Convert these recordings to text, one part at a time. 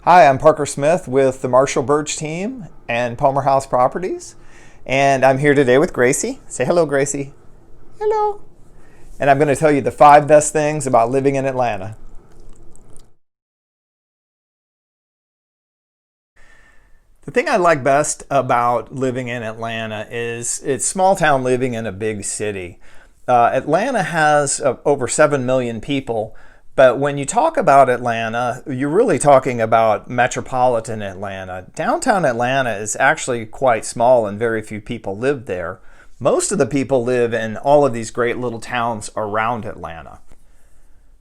Hi, I'm Parker Smith with the Marshall Birch team and Palmer House Properties. And I'm here today with Gracie. Say hello, Gracie. Hello. And I'm going to tell you the 5 best things about living in Atlanta. The thing I like best about living in Atlanta is it's small town living in a big city. Atlanta has over 7 million people. But when you talk about Atlanta, you're really talking about metropolitan Atlanta. Downtown Atlanta is actually quite small and very few people live there. Most of the people live in all of these great little towns around Atlanta.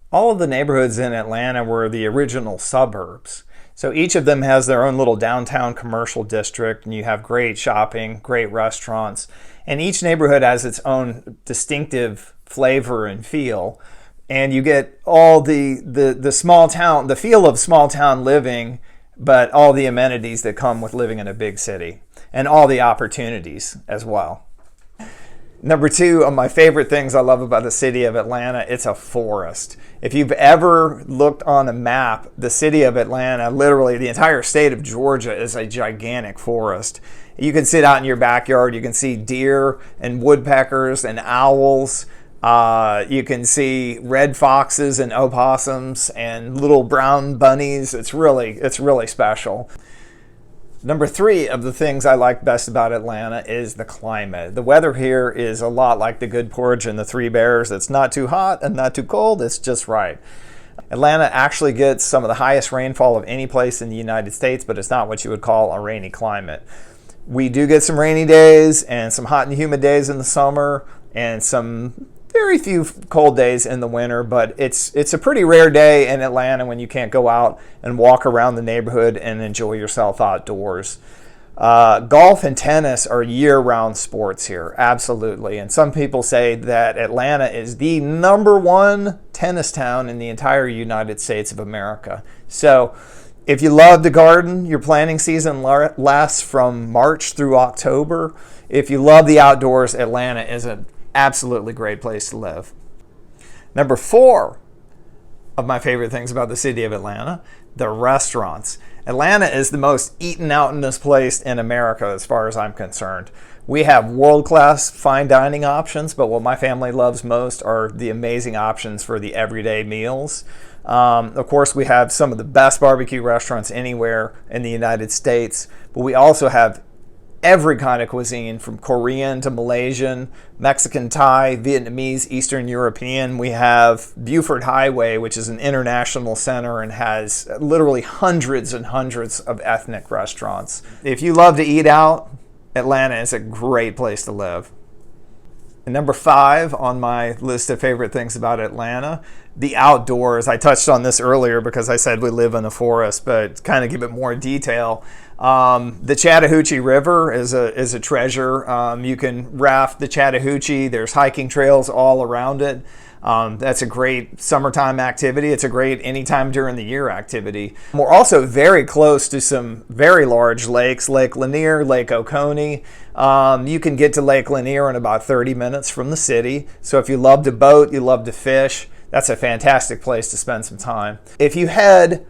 All of the neighborhoods in Atlanta were the original suburbs. So each of them has their own little downtown commercial district, and you have great shopping, great restaurants, and each neighborhood has its own distinctive flavor and feel. And you get all the small town, the feel of small town living, but all the amenities that come with living in a big city and all the opportunities as well. Number 2 of my favorite things I love about the city of Atlanta, it's a forest. If you've ever looked on a map, the city of Atlanta, literally the entire state of Georgia is a gigantic forest. You can sit out in your backyard, you can see deer and woodpeckers and owls. You can see red foxes and opossums and little brown bunnies. It's really special. Number 3 of the things I like best about Atlanta is the climate. The weather here is a lot like the Good Porridge and the Three Bears. It's not too hot and not too cold. It's just right. Atlanta actually gets some of the highest rainfall of any place in the United States, but it's not what you would call a rainy climate. We do get some rainy days and some hot and humid days in the summer and some very few cold days in the winter, but it's a pretty rare day in Atlanta when you can't go out and walk around the neighborhood and enjoy yourself outdoors. Golf and tennis are year-round sports here, absolutely. And some people say that Atlanta is the #1 tennis town in the entire United States of America. So if you love to garden, your planting season lasts from March through October. If you love the outdoors, Atlanta is an absolutely great place to live. Number 4 of my favorite things about the city of Atlanta, the restaurants. Atlanta is the most eaten out in this place in America as far as I'm concerned. We have world-class fine dining options, but what my family loves most are the amazing options for the everyday meals. Of course, we have some of the best barbecue restaurants anywhere in the United States, but we also have every kind of cuisine, from Korean to Malaysian, Mexican, Thai, Vietnamese, Eastern European. We have Buford Highway, which is an international center and has literally hundreds and hundreds of ethnic restaurants. If you love to eat out, Atlanta is a great place to live. And number 5 on my list of favorite things about Atlanta, the outdoors. I touched on this earlier because I said we live in a forest, but to kind of give it more detail, the Chattahoochee River is a treasure. You can raft the Chattahoochee. There's hiking trails all around it. That's a great summertime activity. It's a great anytime during the year activity. We're also very close to some very large lakes, Lake Lanier, Lake Oconee. You can get to Lake Lanier in about 30 minutes from the city. So if you love to boat, you love to fish, that's a fantastic place to spend some time. If you head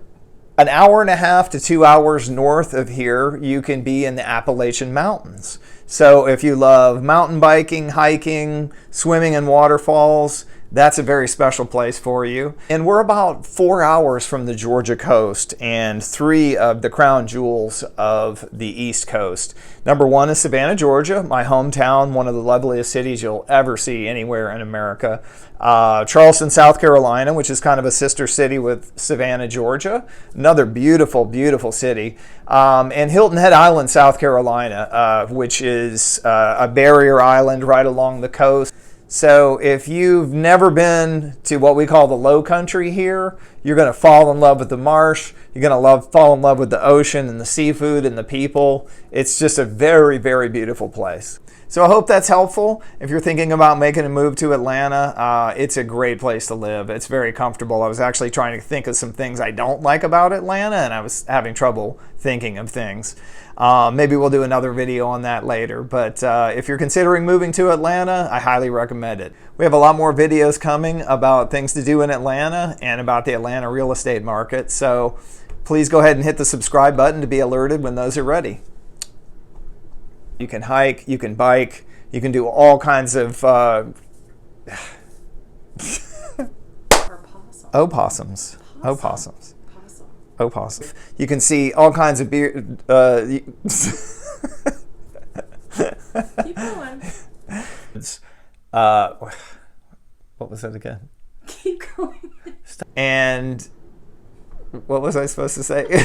an hour and a half to 2 hours north of here, you can be in the Appalachian Mountains. So if you love mountain biking, hiking, swimming in waterfalls, that's a very special place for you. And we're about 4 hours from the Georgia coast and 3 of the crown jewels of the East Coast. Number 1 is Savannah, Georgia, my hometown, one of the loveliest cities you'll ever see anywhere in America. Charleston, South Carolina, which is kind of a sister city with Savannah, Georgia. Another beautiful, beautiful city. And Hilton Head Island, South Carolina, which is a barrier island right along the coast. So if you've never been to what we call the low country here, you're going to fall in love with the marsh. You're going to fall in love with the ocean and the seafood and the people. It's just a very, very beautiful place. So I hope that's helpful. If you're thinking about making a move to Atlanta, it's a great place to live. It's very comfortable. I was actually trying to think of some things I don't like about Atlanta, and I was having trouble thinking of things. Maybe we'll do another video on that later. But if you're considering moving to Atlanta, I highly recommend it. We have a lot more videos coming about things to do in Atlanta and about the Atlanta real estate market. So please go ahead and hit the subscribe button to be alerted when those are ready. You can hike, you can bike, you can do all kinds of opossums. Opossums. Opossums. You can see all kinds of beer. Keep going. What was that again? Keep going. And what was I supposed to say?